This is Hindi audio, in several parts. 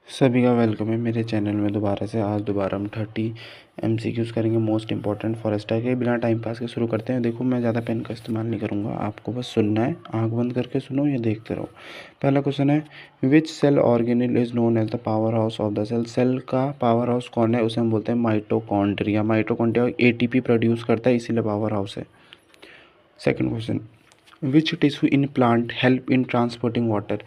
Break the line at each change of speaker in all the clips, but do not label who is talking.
सभी का वेलकम है मेरे चैनल में दोबारा से। आज दोबारा हम 30 MCQs करेंगे मोस्ट इंपॉर्टेंट फॉरेस्टर के। बिना टाइम पास के शुरू करते हैं। देखो, मैं ज़्यादा पेन का इस्तेमाल नहीं करूँगा, आपको बस सुनना है, आंख बंद करके सुनो या देखते रहो। पहला क्वेश्चन है, which cell organelle is known as the powerhouse of the cell. Cell का पावर हाउस कौन है, उसे हम बोलते हैं माइटोकॉन्ड्रिया। माइटोकॉन्ड्रिया ATP प्रोड्यूस करता है, इसीलिए पावर हाउस है। Second question, which tissue in plant help in transporting water.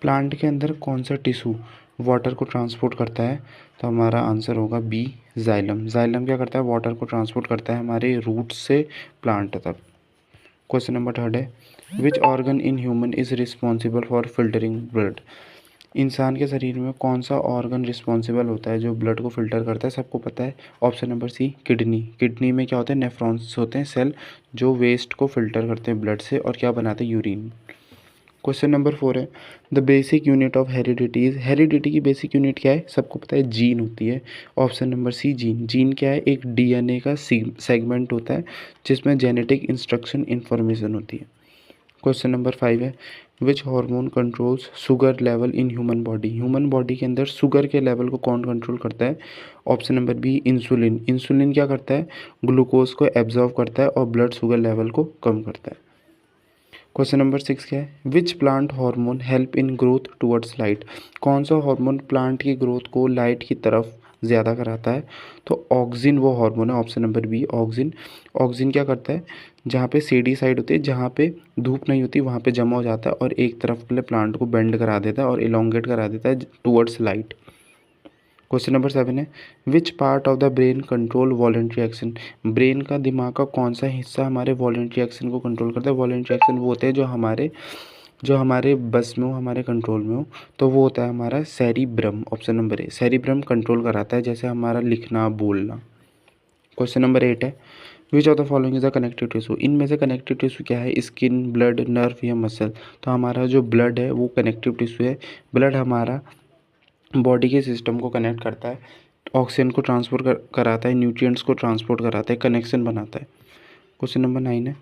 Plant के अंदर कौन सा टिश्यू वाटर को ट्रांसपोर्ट करता है, तो हमारा आंसर होगा बी, जाइलम। जाइलम क्या करता है, वाटर को ट्रांसपोर्ट करता है हमारे रूट से प्लांट तक। क्वेश्चन नंबर थर्ड है, which organ in human is responsible for filtering blood. इंसान के शरीर में कौन सा ऑर्गन रिस्पॉन्सिबल होता है जो ब्लड को फिल्टर करता है, सबको पता है। Option number C, kidney. Kidney में क्या होते हैं, नेफ्रॉन्स होते हैं सेल जो वेस्ट को फिल्टर करते हैं ब्लड से और क्या बनाते हैं, यूरिन। क्वेश्चन नंबर 4 है, the basic unit of heredity is. Heredity की बेसिक यूनिट क्या है, सबको पता है, जीन होती है। Option number C, gene. Gene क्या है, एक DNA का सेगमेंट होता है जिसमें जेनेटिक इंस्ट्रक्शन इन्फॉर्मेशन होती है। क्वेश्चन नंबर 5 है, which hormone controls sugar level in human body. Human body के अंदर शुगर के लेवल को कौन कंट्रोल करता है। Option number B, insulin. Insulin क्या करता है, ग्लूकोज को एब्जॉर्व करता है और ब्लड शुगर लेवल को कम करता है। क्वेश्चन नंबर 6 क्या है, which plant hormone help in growth towards light. कौन सा हार्मोन प्लांट की ग्रोथ को लाइट की तरफ ज़्यादा कराता है, तो ऑक्सिन वो हार्मोन है। Option number B, auxin. Auxin क्या करता है, जहाँ पे सेडी साइड होती है, जहाँ पे धूप नहीं होती, वहाँ पे जमा हो जाता है और एक तरफ के लिए प्लांट को बेंड करा देता है और इलोंगेट करा देता है टुवर्ड्स लाइट। क्वेश्चन नंबर 7 है, which part of the brain control voluntary action. Brain का, दिमाग का कौन सा हिस्सा हमारे वॉलेंट्री एक्शन को कंट्रोल करता है। वॉलेंट्री एक्शन वो होते हैं जो हमारे बस में हो, हमारे कंट्रोल में हो, तो वो होता है हमारा cerebrum. Option number A, cerebrum control कराता है जैसे हमारा लिखना बोलना। क्वेश्चन नंबर 8 है, which of the following is the connective tissue. इनमें से कनेक्टिव टिश्यू क्या है, स्किन, ब्लड, नर्व या मसल। तो हमारा जो ब्लड है वो कनेक्टिव टिश्यू है। ब्लड हमारा बॉडी के सिस्टम को कनेक्ट करता है, ऑक्सीजन को ट्रांसपोर्ट कराता है, न्यूट्रिएंट्स को ट्रांसपोर्ट कराता है, कनेक्शन बनाता है। क्वेश्चन नंबर 9 है,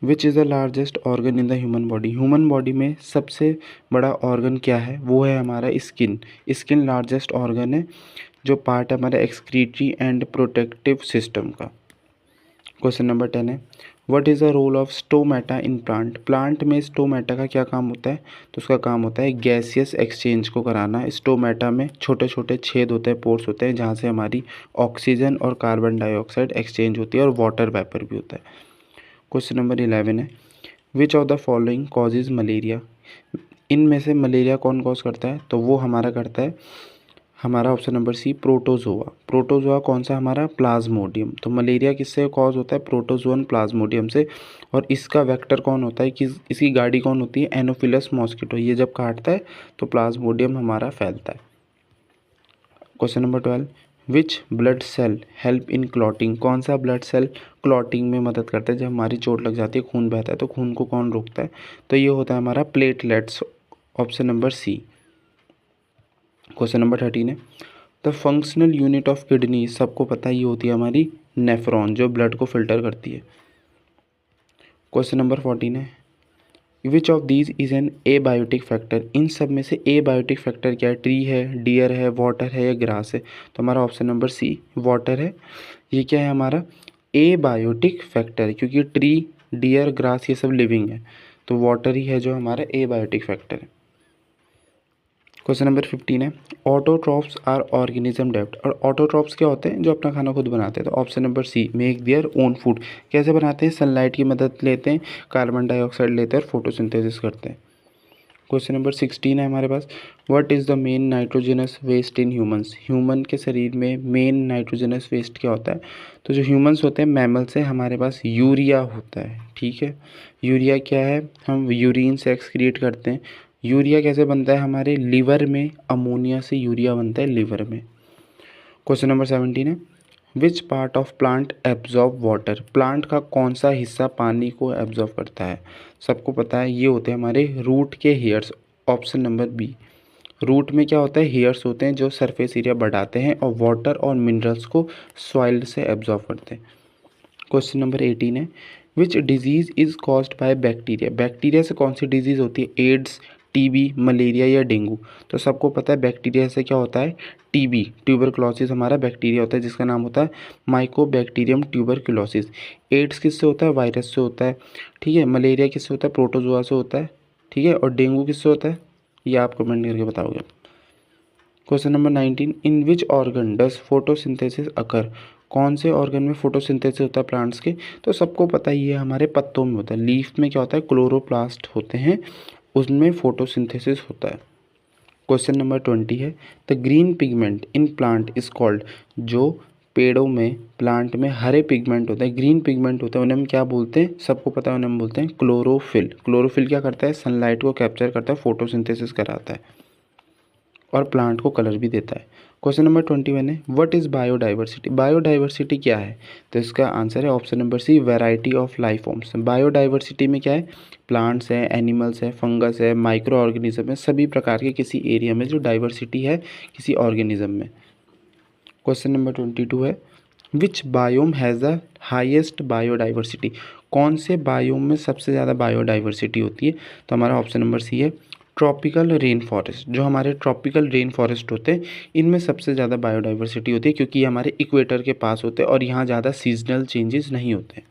which is the largest organ in the human body. Human body में सबसे बड़ा ऑर्गन क्या है, वो है हमारा स्किन। स्किन लार्जेस्ट ऑर्गन है, जो पार्ट है हमारे एक्सक्रीटरी एंड प्रोटेक्टिव सिस्टम का। क्वेश्चन नंबर 10 है, what is the role of stomata in plant. Plant में स्टोमेटा का क्या काम होता है, तो उसका काम होता है गैसियस एक्सचेंज को कराना। स्टोमेटा में छोटे छोटे छेद होते हैं, पोर्स होते हैं, जहाँ से हमारी ऑक्सीजन और कार्बन डाइऑक्साइड एक्सचेंज होती है और वाटर वेपर भी होता है। क्वेश्चन नंबर 11 है, which of the following causes malaria. इनमें से मलेरिया कौन कॉज करता है, तो वो हमारा करता है हमारा option number C, protozoa. Protozoa कौन सा, हमारा प्लाज्मोडियम। तो मलेरिया किससे कॉज होता है, प्रोटोजोअन प्लाज्मोडियम से। और इसका वेक्टर कौन होता है, कि इसकी गाड़ी कौन होती है, एनोफिलस मॉस्किटो। ये जब काटता है तो प्लाज्मोडियम हमारा फैलता है। Question number 12, which blood cell help in clotting. कौन सा ब्लड सेल क्लॉटिंग में मदद करता है, जब हमारी चोट लग जाती है, खून बहता है, तो खून को कौन रोकता है, तो ये होता है हमारा platelets. Option number C. Question number 13 है, the functional unit of kidney. सबको पता है ये होती है हमारी नेफ्रॉन, जो ब्लड को फिल्टर करती है। क्वेश्चन नंबर 14 है, which of these is an abiotic factor. इन सब में से एबायोटिक फैक्टर क्या है, ट्री है, डियर है, वाटर है या ग्रास है, तो हमारा ऑप्शन नंबर सी, वाटर है। ये क्या है हमारा एबायोटिक फैक्टर, क्योंकि ट्री, डियर, ग्रास ये सब लिविंग है, तो वाटर ही है जो हमारा एबायोटिक फैक्टर है। क्वेश्चन नंबर 15 है, ऑटोट्रॉफ्स आर ऑर्गेनिज्म डेप्ट। और ऑटोट्रॉफ्स क्या होते हैं, जो अपना खाना खुद बनाते हैं, तो option number C, make their own food. कैसे बनाते हैं, सनलाइट की मदद लेते हैं, कार्बन डाइऑक्साइड लेते हैं और फोटोसिंथेसिस करते हैं। क्वेश्चन नंबर 16 है हमारे पास, what is the main nitrogenous waste in humans. Human के शरीर में मेन नाइट्रोजनस वेस्ट क्या होता है, तो जो ह्यूमंस होते हैं, मैमल से, हमारे पास यूरिया होता है। ठीक है, यूरिया क्या है, हम यूरिन से एक्सक्रीट करते हैं। यूरिया कैसे बनता है, हमारे लिवर में अमोनिया से यूरिया बनता है लिवर में। क्वेश्चन नंबर 17 है, which part of plant absorb water. Plant का कौन सा हिस्सा पानी को एब्जॉर्ब करता है, सबको पता है ये होते हैं हमारे रूट के hairs. Option number B. Root में क्या होता है, हेयर्स होते हैं जो सरफेस एरिया बढ़ाते हैं और वाटर और मिनरल्स को सॉइल से एब्जॉर्ब करते हैं। क्वेश्चन नंबर 18 है, which disease is caused by bacteria. Bacteria से कौन सी डिजीज़ होती है, एड्स, टीबी, मलेरिया या डेंगू? तो सबको पता है बैक्टीरिया से क्या होता है, टीबी, ट्यूबरकुलोसिस हमारा बैक्टीरिया होता है जिसका नाम होता है माइकोबैक्टीरियम ट्यूबरकुलोसिस। एड्स किससे होता है, वायरस से होता है, ठीक है। मलेरिया किससे होता है, प्रोटोजोआ से होता है, ठीक है। और डेंगू किससे होता है, ये आप कमेंट करके बताओगे। Question number 19, in which organ does photosynthesis occur? कौन से ऑर्गन में फोटोसिंथेसिस होता है प्लांट्स के? तो सबको पता ही है हमारे पत्तों में होता है। लीफ में क्या होता है, क्लोरोप्लास्ट होते हैं, उसमें फोटोसिंथेसिस होता है। क्वेश्चन नंबर 20 है, the green pigment in plant is called? जो पेड़ों में, प्लांट में हरे पिगमेंट होते हैं, ग्रीन पिगमेंट होते हैं, उन्हें हम क्या बोलते हैं, सबको पता है, उन्हें हम बोलते हैं क्लोरोफिल। क्लोरोफिल क्या करता है, सनलाइट को कैप्चर करता है, फोटोसिंथेसिस कराता है और प्लांट को कलर भी देता है। क्वेश्चन नंबर 21 है, व्हाट इज़ बायोडाइवर्सिटी? बायोडाइवर्सिटी क्या है? तो इसका आंसर है option number C, variety of life forms. Biodiversity में क्या है, प्लांट्स है, एनिमल्स है, फंगस है, माइक्रो ऑर्गेनिज्म है, सभी प्रकार के किसी एरिया में जो डाइवर्सिटी है किसी ऑर्गेनिज्म में। क्वेश्चन नंबर 22 है, which biome has the highest biodiversity? कौन से बायोम में सबसे ज़्यादा बायोडाइवर्सिटी होती है? तो हमारा ऑप्शन नंबर सी है, ट्रॉपिकल रेन फॉरेस्ट। जो हमारे ट्रॉपिकल रेन फॉरेस्ट होते हैं इनमें सबसे ज़्यादा बायोडाइवर्सिटी होती है क्योंकि ये हमारे इक्वेटर के पास होते हैं और यहाँ ज़्यादा सीजनल चेंजेस नहीं होते।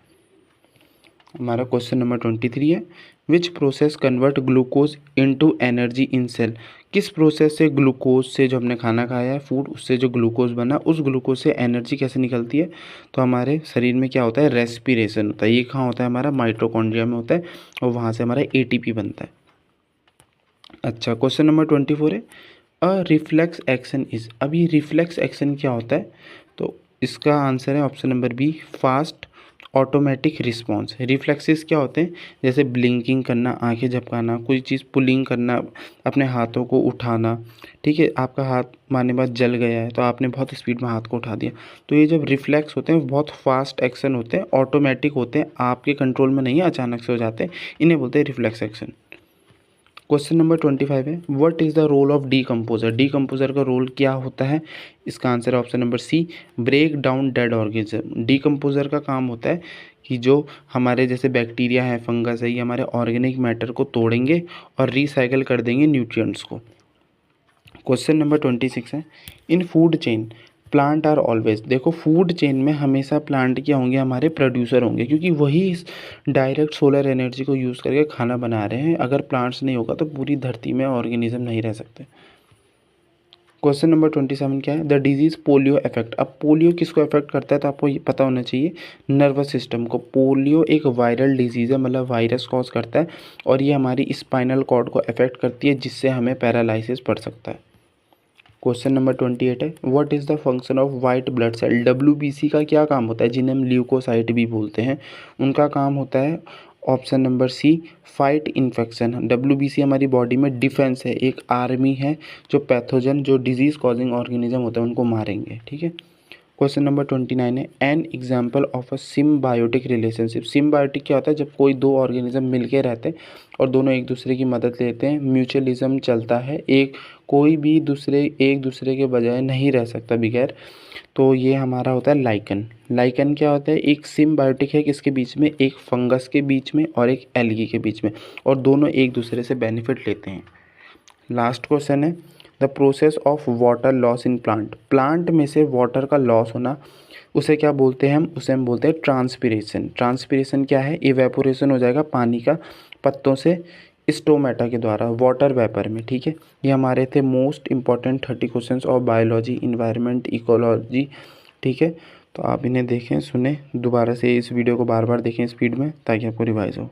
हमारा क्वेश्चन नंबर 23 है, which process convert glucose into energy in cell? किस प्रोसेस से ग्लूकोज से, जो हमने खाना खाया है फूड, उससे जो ग्लूकोज बना, उस ग्लूकोज से एनर्जी कैसे निकलती है? तो हमारे शरीर में क्या होता है, रेस्पिरेशन होता है। ये कहाँ होता है, हमारा माइटोकॉन्ड्रिया में होता है और वहाँ से हमारा एटीपी बनता है। अच्छा, क्वेश्चन नंबर 24 है, अ रिफ्लेक्स एक्शन इज? अभी रिफ्लेक्स एक्शन क्या होता है? तो इसका आंसर है option number B, fast automatic response. Reflexes क्या होते हैं, जैसे ब्लिंकिंग करना, आंखें झपकाना, कोई चीज़ पुलिंग करना, अपने हाथों को उठाना, ठीक है। आपका हाथ मारने बाद जल गया है तो आपने बहुत स्पीड में हाथ को उठा दिया, तो ये जब रिफ्लेक्स होते हैं वो बहुत फास्ट एक्शन होते हैं, ऑटोमेटिक होते हैं, आपके कंट्रोल में नहीं, अचानक से हो जाते हैं, इन्हें बोलते हैं रिफ्लेक्स एक्शन। क्वेश्चन नंबर 25 है, what is the role of decomposer? Decomposer का रोल क्या होता है? इसका आंसर है option number C, break down dead organism. Decomposer का काम होता है कि जो हमारे जैसे बैक्टीरिया है, फंगस है, ये हमारे ऑर्गेनिक मैटर को तोड़ेंगे और रिसाइकल कर देंगे न्यूट्रिएंट्स को। क्वेश्चन नंबर 26 है, in food chain plant are always? देखो, फूड चेन में हमेशा प्लांट क्या होंगे, हमारे प्रोड्यूसर होंगे, क्योंकि वही इस डायरेक्ट सोलर एनर्जी को यूज़ करके खाना बना रहे हैं। अगर प्लांट्स नहीं होगा तो पूरी धरती में ऑर्गेनिज्म नहीं रह सकते। क्वेश्चन नंबर 27 क्या है, द डिजीज़ पोलियो इफेक्ट? अब पोलियो किसको इफेक्ट करता है, तो आपको ये पता होना चाहिए, नर्वस सिस्टम को। पोलियो एक वायरल डिजीज़ है, मतलब वायरस कॉज करता है और ये हमारी स्पाइनल कॉर्ड को इफेक्ट करती है जिससे हमें पैरालिसिस पड़ सकता है। क्वेश्चन नंबर 28 है, what is the function of white blood cell? WBC का क्या काम होता है, जिन्हें हम ल्यूकोसाइट भी बोलते हैं? उनका काम होता है option number C, fight infection. WBC हमारी बॉडी में डिफेंस है, एक आर्मी है जो पैथोजन, जो डिजीज़ कॉजिंग ऑर्गेनिज्म होता है उनको मारेंगे, ठीक है। क्वेश्चन नंबर 29 है, an example of a symbiotic relationship? Symbiotic क्या होता है, जब कोई दो ऑर्गेनिज्म मिलके रहते हैं और दोनों एक दूसरे की मदद लेते हैं, म्यूचुअलिज्म चलता है, कोई भी एक दूसरे के बजाय नहीं रह सकता बगैर। तो ये हमारा होता है लाइकन। लाइकन क्या होता है, एक सिम्बायोटिक है किसके बीच में, एक फंगस के बीच में और एक एल्गी के बीच में, और दोनों एक दूसरे से बेनिफिट लेते हैं। लास्ट क्वेश्चन है, the process of water loss in plant? Plant में से वाटर का लॉस होना, उसे क्या बोलते हैं उसे हम बोलते हैं ट्रांसपिरेशन। ट्रांसपिरेशन क्या है, इवेपोरेशन हो जाएगा पानी का पत्तों से स्टोमेटा के द्वारा, वाटर वेपर में, ठीक है। ये हमारे थे most important 30 questions of biology, environment, ecology, ठीक है। तो आप इन्हें देखें, सुने, दोबारा से इस वीडियो को बार बार देखें स्पीड में ताकि आपको रिवाइज हो।